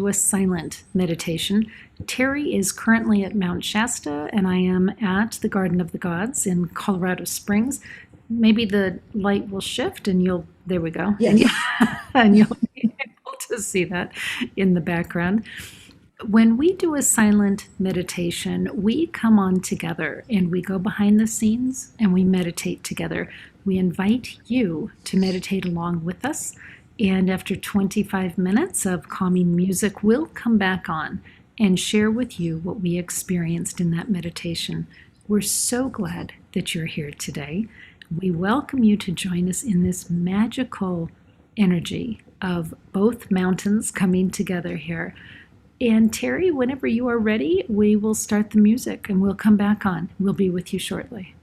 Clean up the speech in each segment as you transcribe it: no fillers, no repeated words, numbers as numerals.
do a silent meditation. Teri is currently at Mount Shasta, and I am at the Garden of the Gods in Colorado Springs. Maybe the light will shift and there we go. Yes. And you'll be able to see that in the background. When we do a silent meditation, we come on together and we go behind the scenes and we meditate together. We invite you to meditate along with us. And after 25 minutes of calming music, we'll come back on and share with you what we experienced in that meditation. We're so glad that you're here today. We welcome you to join us in this magical energy of both mountains coming together here. And Teri, whenever you are ready, we will start the music and we'll come back on. We'll be with you shortly.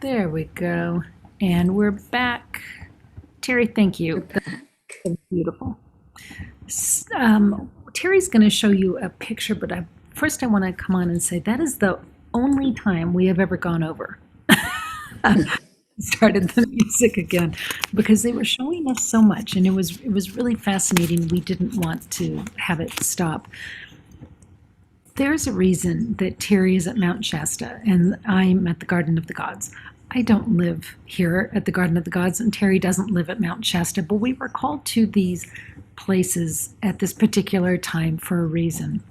There we go. And we're back. Teri, thank We're you. back. That's beautiful. Teri's going to show you a picture, but first I want to come on and say that is the only time we have ever gone over. Started the music again because they were showing us so much, and it was really fascinating. We didn't want to have it stop. There's a reason that Teri is at Mount Shasta and I'm at the Garden of the Gods. I don't live here at the Garden of the Gods, and Teri doesn't live at Mount Shasta, but we were called to these places at this particular time for a reason.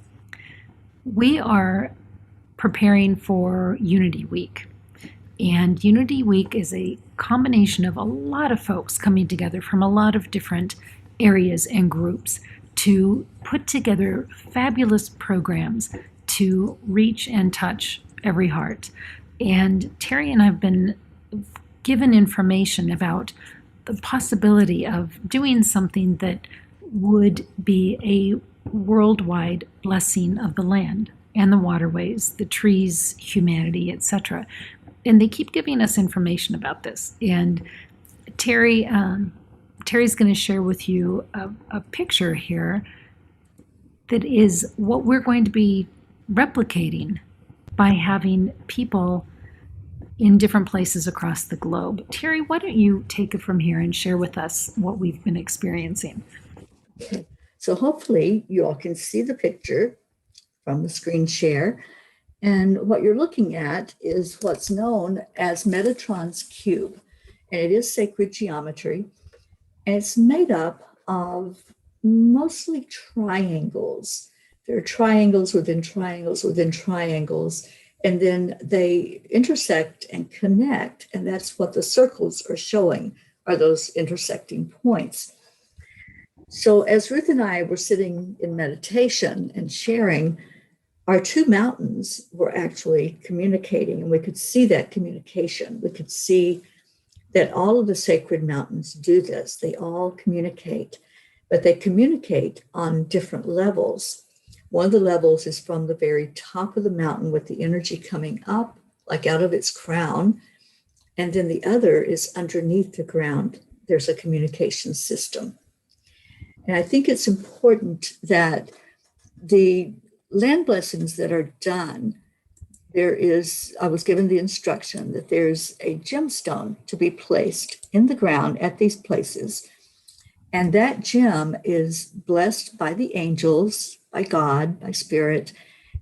We are preparing for Unity Week. And Unity Week is a combination of a lot of folks coming together from a lot of different areas and groups to put together fabulous programs to reach and touch every heart. And Teri and I have been given information about the possibility of doing something that would be a worldwide blessing of the land and the waterways, the trees, humanity, etc. And they keep giving us information about this. And Teri, Teri's going to share with you a picture here that is what we're going to be replicating by having people in different places across the globe. Teri, why don't you take it from here and share with us what we've been experiencing? Okay. So hopefully you all can see the picture from the screen share. And what you're looking at is what's known as Metatron's cube. And it is sacred geometry. And it's made up of mostly triangles. There are triangles within triangles within triangles. And then they intersect and connect. And that's what the circles are showing, are those intersecting points. So as Ruth and I were sitting in meditation and sharing, our two mountains were actually communicating, and we could see that communication. We could see that all of the sacred mountains do this. They all communicate, but they communicate on different levels. One of the levels is from the very top of the mountain with the energy coming up, like out of its crown. And then the other is underneath the ground. There's a communication system. And I think it's important that the land blessings that are done, I was given the instruction that there's a gemstone to be placed in the ground at these places. And that gem is blessed by the angels, by God, by Spirit,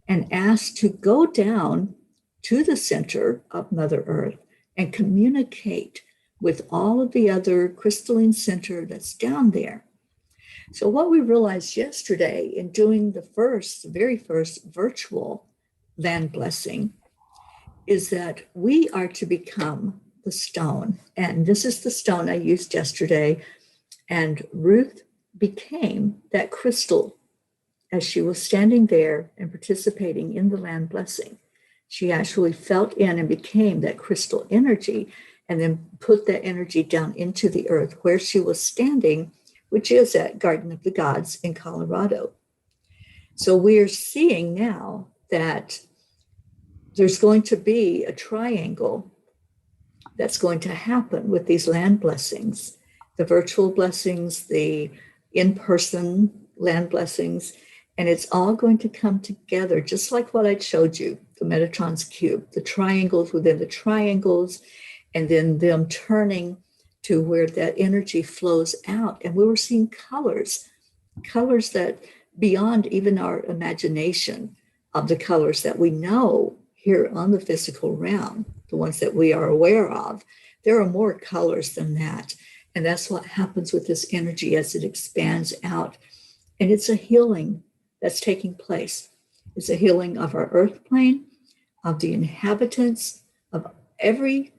and asked to go down to the center of Mother Earth and communicate with all of the other crystalline center that's down there. So what we realized yesterday in doing the very first virtual land blessing is that we are to become the stone. And this is the stone I used yesterday. And Ruth became that crystal as she was standing there and participating in the land blessing. She actually felt in and became that crystal energy and then put that energy down into the earth where she was standing, which is at Garden of the Gods in Colorado. So we're seeing now that there's going to be a triangle that's going to happen with these land blessings, the virtual blessings, the in-person land blessings, and it's all going to come together, just like what I showed you, the Metatron's cube, the triangles within the triangles, and then them turning to where that energy flows out. And we were seeing colors that beyond even our imagination of the colors that we know here on the physical realm, the ones that we are aware of. There are more colors than that. And that's what happens with this energy as it expands out. And it's a healing that's taking place. It's a healing of our earth plane, of the inhabitants, of everything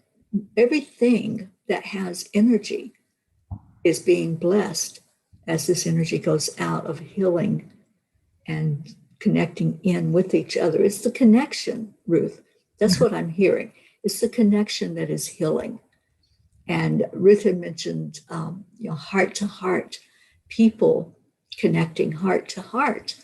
that has energy is being blessed as this energy goes out of healing and connecting in with each other. It's the connection, Ruth. That's what I'm hearing. It's the connection that is healing. And Ruth had mentioned, heart to heart, people connecting heart to heart.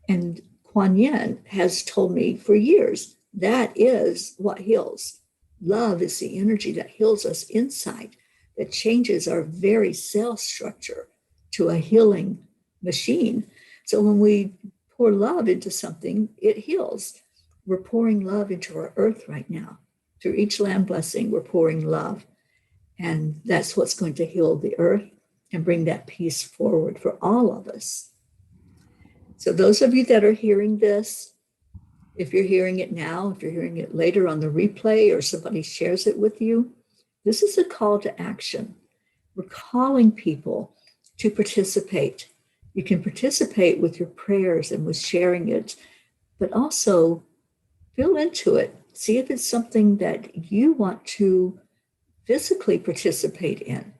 And Kuan Yin has told me for years that is what heals. Love is the energy that heals us inside, that changes our very cell structure to a healing machine. So when we pour love into something, it heals. We're pouring love into our earth right now. Through each land blessing, we're pouring love. And that's what's going to heal the earth and bring that peace forward for all of us. So those of you that are hearing this, if you're hearing it now, if you're hearing it later on the replay or somebody shares it with you, this is a call to action. We're calling people to participate. You can participate with your prayers and with sharing it, but also feel into it. See if it's something that you want to physically participate in.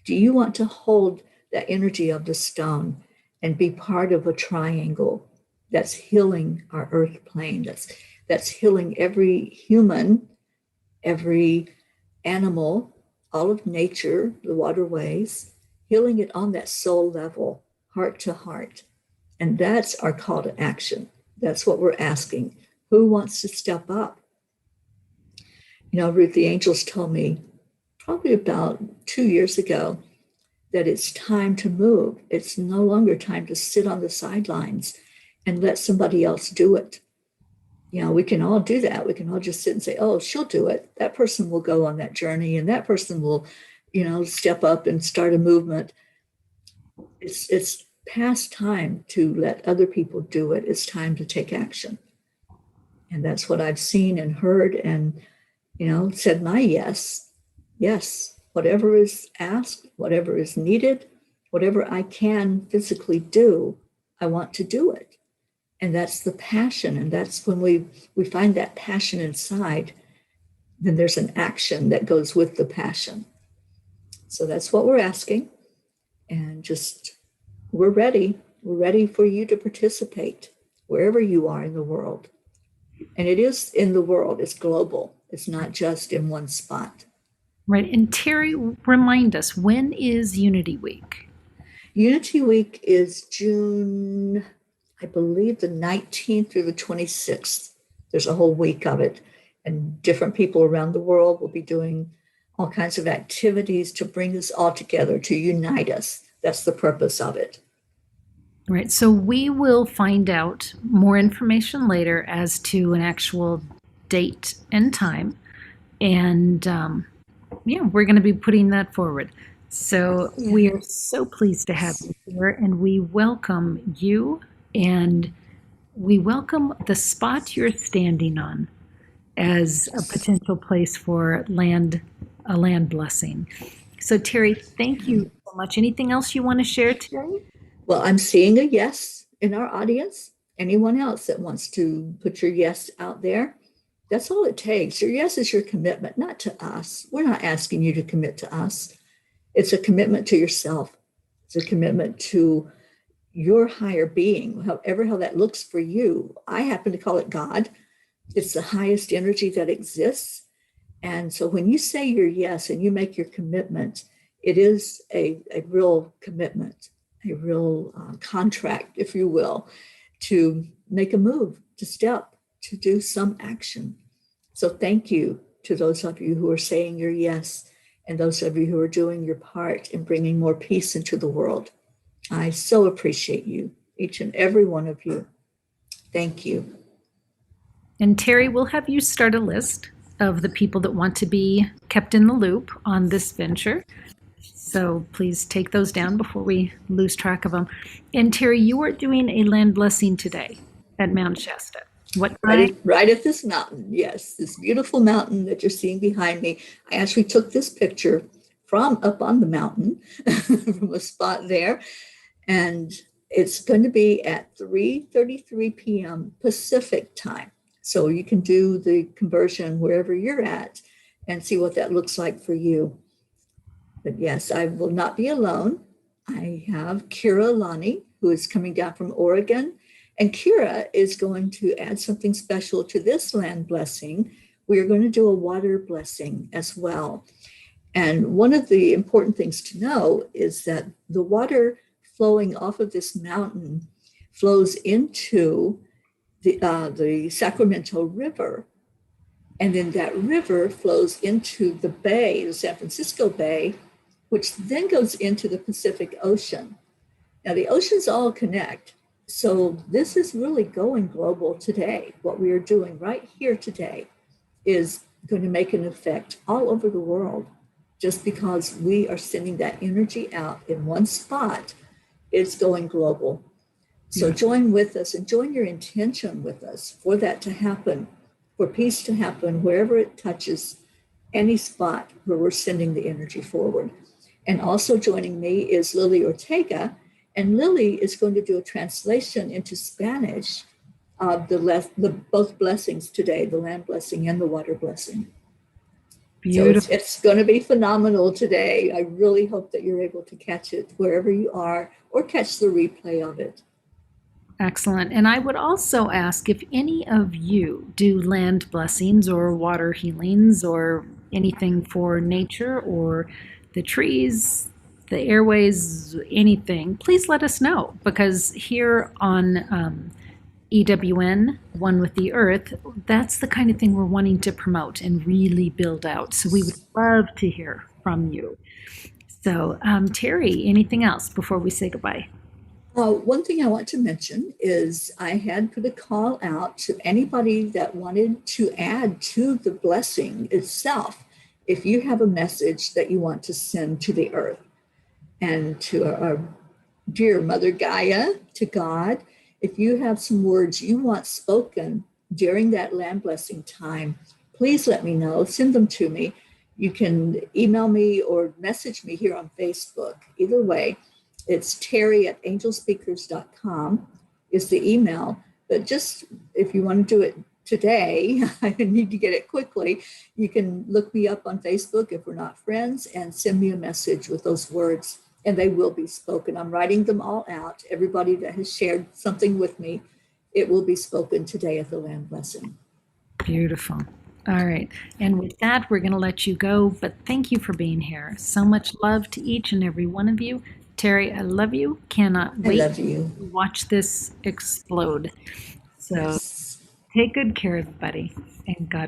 Do you want to hold that energy of the stone and be part of a triangle that's healing our earth plane, that's healing every human, every animal, all of nature, the waterways, healing it on that soul level, heart to heart. And that's our call to action. That's what we're asking. Who wants to step up? You know, Ruth, the angels told me probably about 2 years ago that it's time to move. It's no longer time to sit on the sidelines and let somebody else do it. You know, we can all do that. We can all just sit and say, oh, she'll do it. That person will go on that journey and that person will, step up and start a movement. It's past time to let other people do it. It's time to take action. And that's what I've seen and heard and, said my yes. Yes, whatever is asked, whatever is needed, whatever I can physically do, I want to do it. And that's the passion. And that's when we find that passion inside, then there's an action that goes with the passion. So that's what we're asking. And just, we're ready. We're ready for you to participate wherever you are in the world. And it is in the world, it's global. It's not just in one spot. Right. And Teri, remind us, when is Unity Week? Unity Week is June, I believe, the 19th through the 26th. There's a whole week of it. And different people around the world will be doing all kinds of activities to bring us all together, to unite us. That's the purpose of it. Right. So we will find out more information later as to an actual date and time. And we're going to be putting that forward. So we are so pleased to have you here, and we welcome you, and we welcome the spot you're standing on as a potential place for a land blessing. So Teri, thank you so much. Anything else you want to share, Teri? Well, I'm seeing a yes in our audience. Anyone else that wants to put your yes out there? That's all it takes. Your yes is your commitment, not to us. We're not asking you to commit to us. It's a commitment to yourself. It's a commitment to your higher being, however how that looks for you. I happen to call it God. It's the highest energy that exists. And so when you say your yes and you make your commitment, it is a real commitment, a real contract, if you will, to make a move, to step, to do some action. So thank you to those of you who are saying your yes and those of you who are doing your part in bringing more peace into the world. I so appreciate you, each and every one of you. Thank you. And Teri, we'll have you start a list of the people that want to be kept in the loop on this venture. So please take those down before we lose track of them. And Teri, you are doing a land blessing today at Mount Shasta. What time? Right at this mountain, yes, this beautiful mountain that you're seeing behind me. I actually took this picture from up on the mountain, from a spot there. And it's going to be at 3:33 p.m. Pacific time. So you can do the conversion wherever you're at and see what that looks like for you. But yes, I will not be alone. I have Kira Lani, who is coming down from Oregon. And Kira is going to add something special to this land blessing. We are going to do a water blessing as well. And one of the important things to know is that the water flowing off of this mountain flows into the Sacramento River. And then that river flows into the bay, the San Francisco Bay, which then goes into the Pacific Ocean. Now, the oceans all connect. So, this is really going global today. What we are doing right here today is going to make an effect all over the world just because we are sending that energy out in one spot. It's going global. So, Beautiful. join with us and join your intention with us for that to happen, for peace to happen wherever it touches any spot where we're sending the energy forward. And also joining me is Lily Ortega. And Lily is going to do a translation into Spanish of the both blessings today, the land blessing and the water blessing. So Beautiful. it's going to be phenomenal today. I really hope that you're able to catch it wherever you are or catch the replay of it. Excellent. And I would also ask if any of you do land blessings or water healings or anything for nature or the trees, the airways, anything, please let us know. Because here on EWN, One with the Earth, that's the kind of thing we're wanting to promote and really build out. So we would love to hear from you. So, Teri, anything else before we say goodbye? One thing I want to mention is I had put a call out to anybody that wanted to add to the blessing itself. If you have a message that you want to send to the earth and to our dear Mother Gaia, to God, if you have some words you want spoken during that land blessing time, please let me know. Send them to me. You can email me or message me here on Facebook. Either way, it's Teri at angelspeakers.com is the email. But just if you want to do it today, I need to get it quickly. You can look me up on Facebook if we're not friends and send me a message with those words, and they will be spoken. I'm writing them all out. Everybody that has shared something with me, it will be spoken today at the land blessing. Beautiful. All right. And with that, we're going to let you go. But thank you for being here. So much love to each and every one of you. Teri, I love you. Cannot I wait love you. to watch this explode. So Yes. take good care, everybody. And God